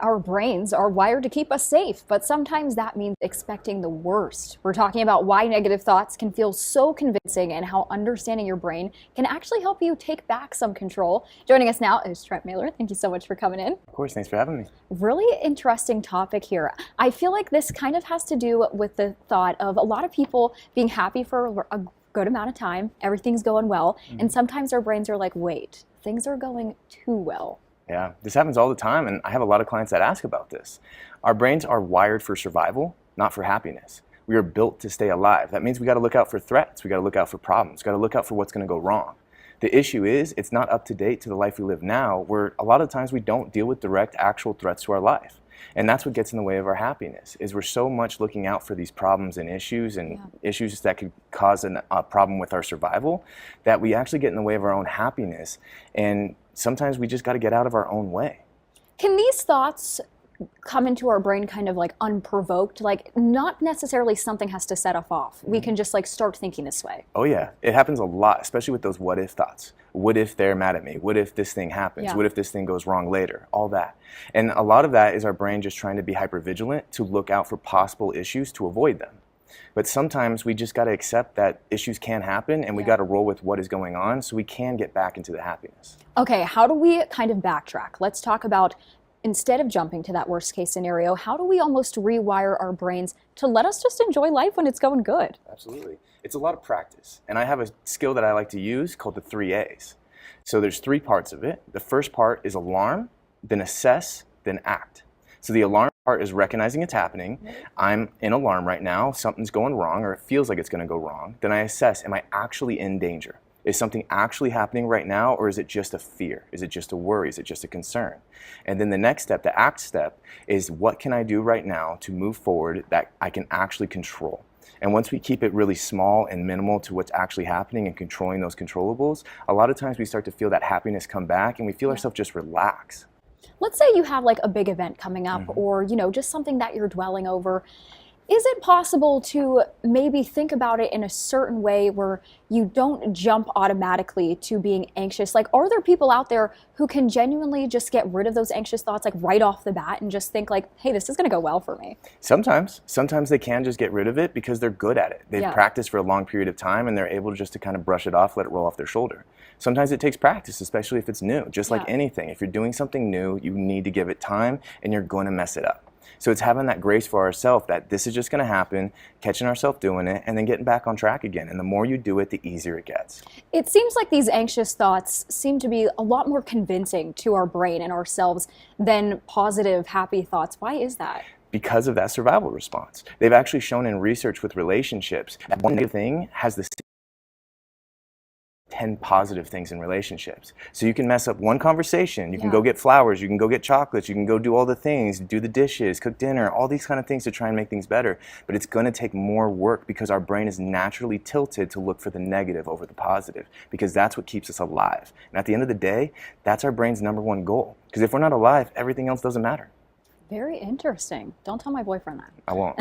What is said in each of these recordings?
our brains are wired to keep us safe, but sometimes that means expecting the worst. We're talking about why negative thoughts can feel so convincing and how understanding your brain can actually help you take back some control. Joining us now is Trent Mailer. Thank you so much for coming in. Of course, thanks for having me. Really interesting topic here. I feel like this kind of has to do with the thought of a lot of people being happy for a good amount of time, everything's going well, and sometimes our brains are like, wait, things are going too well. Yeah, this happens all the time, and I have a lot of clients that ask about this. Our brains are wired for survival, not for happiness. We are built to stay alive. That means we got to look out for threats, we got to look out for problems, got to look out for what's going to go wrong. The issue is it's not up to date to the life we live now, where a lot of times we don't deal with direct actual threats to our life. And that's what gets in the way of our happiness, is we're so much looking out for these problems and issues issues that could cause a problem with our survival, that we actually get in the way of our own happiness. And sometimes we just got to get out of our own way. Can these thoughts come into our brain kind of like unprovoked? Like not necessarily something has to set us off. We can just like start thinking this way. Oh yeah, it happens a lot, especially with those what if thoughts. What if they're mad at me? What if this thing happens? What if this thing goes wrong later? All that. And a lot of that is our brain just trying to be hypervigilant to look out for possible issues to avoid them. But sometimes we just got to accept that issues can happen, and we got to roll with what is going on so we can get back into the happiness. Okay, how do we kind of backtrack? Let's talk about, instead of jumping to that worst case scenario, how do we almost rewire our brains to let us just enjoy life when it's going good? Absolutely. It's a lot of practice. And I have a skill that I like to use called the 3 A's. So there's 3 parts of it. The first part is alarm, then assess, then act. So the alarm part is recognizing it's happening. I'm in alarm right now, something's going wrong, or it feels like it's going to go wrong. Then I assess, am I actually in danger? Is something actually happening right now, or is it just a fear? Is it just a worry? Is it just a concern? And then the next step, the act step, is what can I do right now to move forward that I can actually control? And once we keep it really small and minimal to what's actually happening and controlling those controllables, a lot of times we start to feel that happiness come back and we feel ourselves just relax. Let's say you have like a big event coming up or, you know, just something that you're dwelling over. Is it possible to maybe think about it in a certain way where you don't jump automatically to being anxious? Like, are there people out there who can genuinely just get rid of those anxious thoughts like right off the bat and just think like, hey, this is going to go well for me? Sometimes they can just get rid of it because they're good at it. They've practiced for a long period of time and they're able just to kind of brush it off, let it roll off their shoulder. Sometimes it takes practice, especially if it's new. Just like anything, if you're doing something new, you need to give it time and you're going to mess it up. So it's having that grace for ourselves that this is just going to happen, catching ourselves doing it, and then getting back on track again. And the more you do it, the easier it gets. It seems like these anxious thoughts seem to be a lot more convincing to our brain and ourselves than positive, happy thoughts. Why is that? Because of that survival response. They've actually shown in research with relationships that one negative thing has the 10 positive things in relationships. So you can mess up one conversation, you can go get flowers, you can go get chocolates, you can go do all the things, do the dishes, cook dinner, all these kind of things to try and make things better. But it's going to take more work because our brain is naturally tilted to look for the negative over the positive, because that's what keeps us alive. And at the end of the day, that's our brain's #1 goal. Because if we're not alive, everything else doesn't matter. Very interesting. Don't tell my boyfriend that. I won't.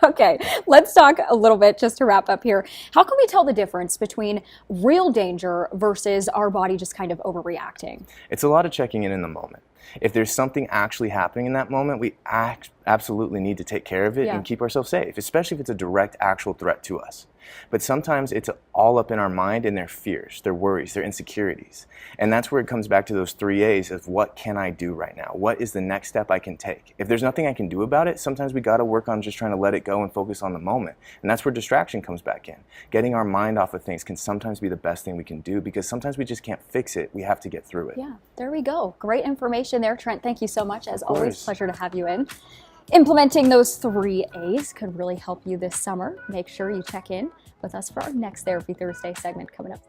Okay, let's talk a little bit just to wrap up here. How can we tell the difference between real danger versus our body just kind of overreacting? It's a lot of checking in the moment. If there's something actually happening in that moment, we absolutely need to take care of it and keep ourselves safe, especially if it's a direct actual threat to us. But sometimes it's all up in our mind and their fears, their worries, their insecurities. And that's where it comes back to those 3 A's of what can I do right now? What is the next step I can take? If there's nothing I can do about it, sometimes we got to work on just trying to let it go and focus on the moment. And that's where distraction comes back in. Getting our mind off of things can sometimes be the best thing we can do because sometimes we just can't fix it. We have to get through it. Yeah, there we go. Great information there, Trent. Thank you so much. As always, pleasure to have you in. Implementing those 3 A's could really help you this summer. Make sure you check in with us for our next Therapy Thursday segment coming up.